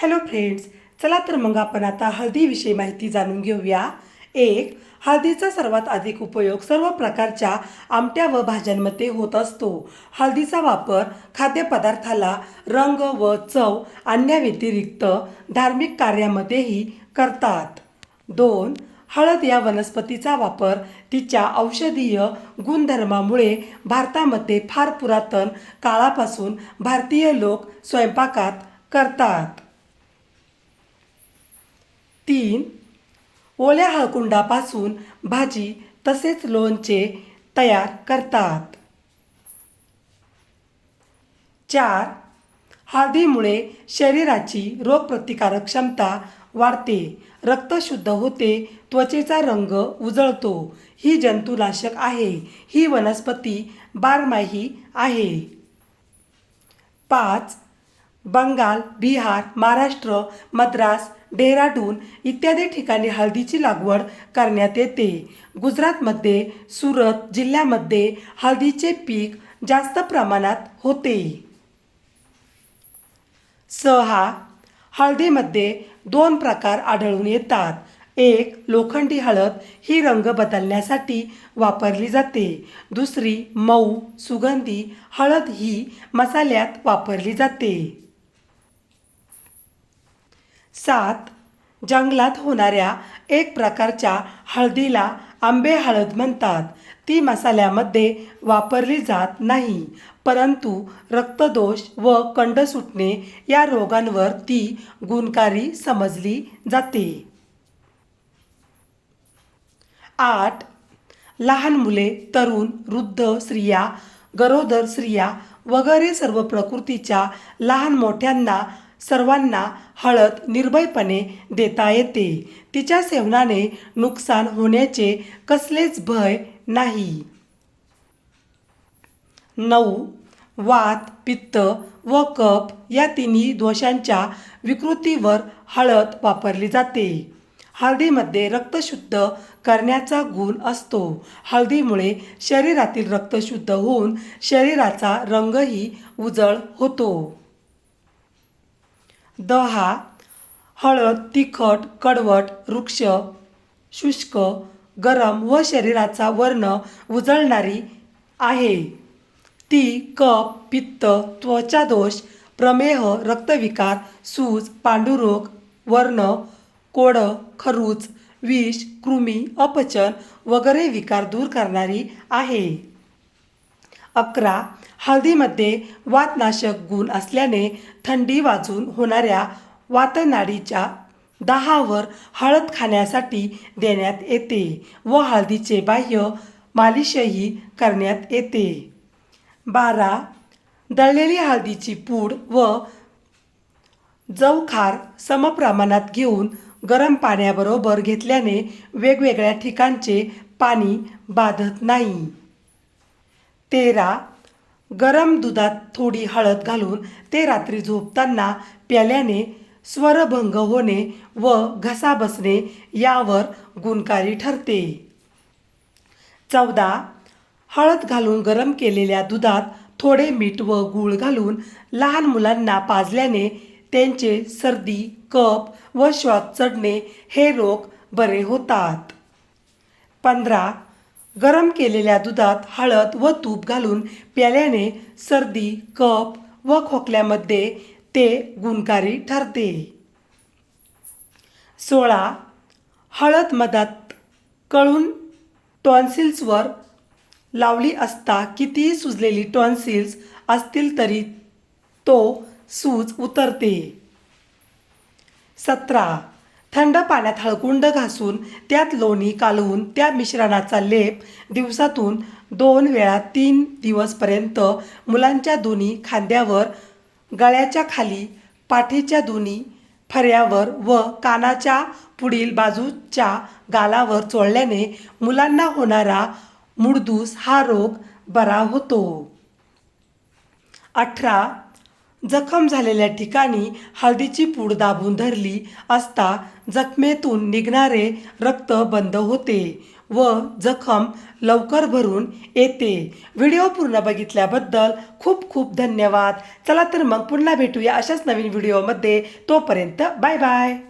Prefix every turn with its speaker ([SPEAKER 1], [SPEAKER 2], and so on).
[SPEAKER 1] Hello friends, चला तर मग आपण आता हळदीविषयी माहिती जाणून घेऊया. एक, हळदीचा सर्वात अधिक उपयोग सर्व प्रकारच्या आमट्या व भाज्यांमध्ये होत असतो. हळदीचा वापर खाद्यपदार्थाला रंग व चव आणण्याव्यतिरिक्त धार्मिक कार्यामध्येही करतात. दोन, हळद या वनस्पतीचा वापर तिच्या औषधीय गुणधर्मामुळे भारतामध्ये फार पुरातन काळापासून भारतीय लोक स्वयंपाकात करतात. तीन, ओल्या हळकुंडापासून भाजी तसेच लोणचे तयार करतात. चार, हळदीमुळे शरीराची रोगप्रतिकारक क्षमता वाढते, रक्त शुद्ध होते, त्वचेचा रंग उजळतो. ही जंतुनाशक आहे. ही वनस्पती बारमाही आहे. पाच, बंगाल, बिहार, महाराष्ट्र, मद्रास, डेहराडून इत्यादी ठिकाणी हळदीची लागवड करण्यात येते. गुजरातमध्ये सुरत जिल्ह्यामध्ये हळदीचे पीक जास्त प्रमाणात होते. सहा, हळदीमध्ये दोन प्रकार आढळून येतात. एक, लोखंडी हळद. ही रंग बदलण्यासाठी वापरली जाते. दुसरी, मऊ सुगंधी हळद. ही मसाल्यात वापरली जाते. सात, जंगलात होणाऱ्या एक प्रकारच्या हळदीला आंबे हळद म्हणतात. ती मसाल्यामध्ये वापरली जात नाही, परंतु रक्तदोष व कंड सुटणे या रोगांवर ती गुणकारी समजली जाते. आठ, लहान मुले, तरुण, वृद्ध स्त्रिया, गरोदर स्त्रिया वगैरे सर्व प्रकृतीच्या लहान मोठ्यांना सर्वांना हळद निर्भयपणे देता येते. तिच्या सेवनाने नुकसान होण्याचे कसलेच भय नाही. नऊ, वात, पित्त व कफ या तिन्ही दोषांच्या विकृतीवर हळद वापरली जाते. हळदीमध्ये रक्त शुद्ध करण्याचा गुण असतो. हळदीमुळे शरीरातील रक्त शुद्ध होऊन शरीराचा रंगही उजळ होतो. 10, हळद तिखट, कडवट, रुक्ष, शुष्क, गरम व शरीराचा वर्ण उजळणारी आहे. ती कफ, पित्त, त्वचादोष, प्रमेह, रक्तविकार, सूज, पांडुरोग, वर्ण, कोडं, खरूच, विष, कृमी, अपचन वगैरे विकार दूर करणारी आहे. 11, हळदीमध्ये वातनाशक गुण असल्याने थंडी वाजून होणाऱ्या वातनाडीच्या दाहावर हळद खाण्यासाठी देण्यात येते व हळदीचे बाह्य मालिशही करण्यात येते. 12, दळलेली हळदीची पूड व जवखार समप्रमाणात घेऊन गरम पाण्याबरोबर घेतल्याने वेगवेगळ्या ठिकाणचे पाणी बाधत नाही. 13, गरम दुधात थोडी हळद घालून ते रात्री झोपताना प्याल्याने स्वरभंग होणे व घसा बसणे यावर गुणकारी ठरते. 14, हळद घालून गरम केलेल्या दुधात थोडे मीठ व गूळ घालून लहान मुलांना पाजल्याने त्यांचे सर्दी, कफ व श्वास चढणे हे रोग बरे होतात. 15, गरम केलेल्या दुधात हळद व तूप घालून प्याल्याने सर्दी, कफ व खोकल्यामध्ये ते गुणकारी ठरते. 16, हळद मधात कळून टॉन्सिल्सवर लावली असता कितीही सुजलेली टॉन्सिल्स असतील तरी तो सूज उतरते. 17, थंड पाण्यात हळकुंड घासून त्यात लोणी कालवून त्या मिश्रणाचा लेप दिवसातून 2 वेळा 3 दिवसपर्यंत मुलांच्या दोन्ही खांद्यावर, गळ्याच्या खाली, पाठीच्या दोन्ही फऱ्यावर व कानाच्या पुढील बाजूच्या गालावर चोळल्याने मुलांना होणारा मुडदूस हा रोग बरा होतो. 18, जखम झालेल्या ठिकाणी हळदीची पूड दाबून धरली असता जखमेतून निघणारे रक्त बंद होते व जखम लवकर भरून येते. व्हिडिओ पूर्ण बघितल्याबद्दल खूप खूप धन्यवाद. चला तर मग पुन्हा भेटूया अशाच नवीन व्हिडिओमध्ये. तोपर्यंत बाय बाय.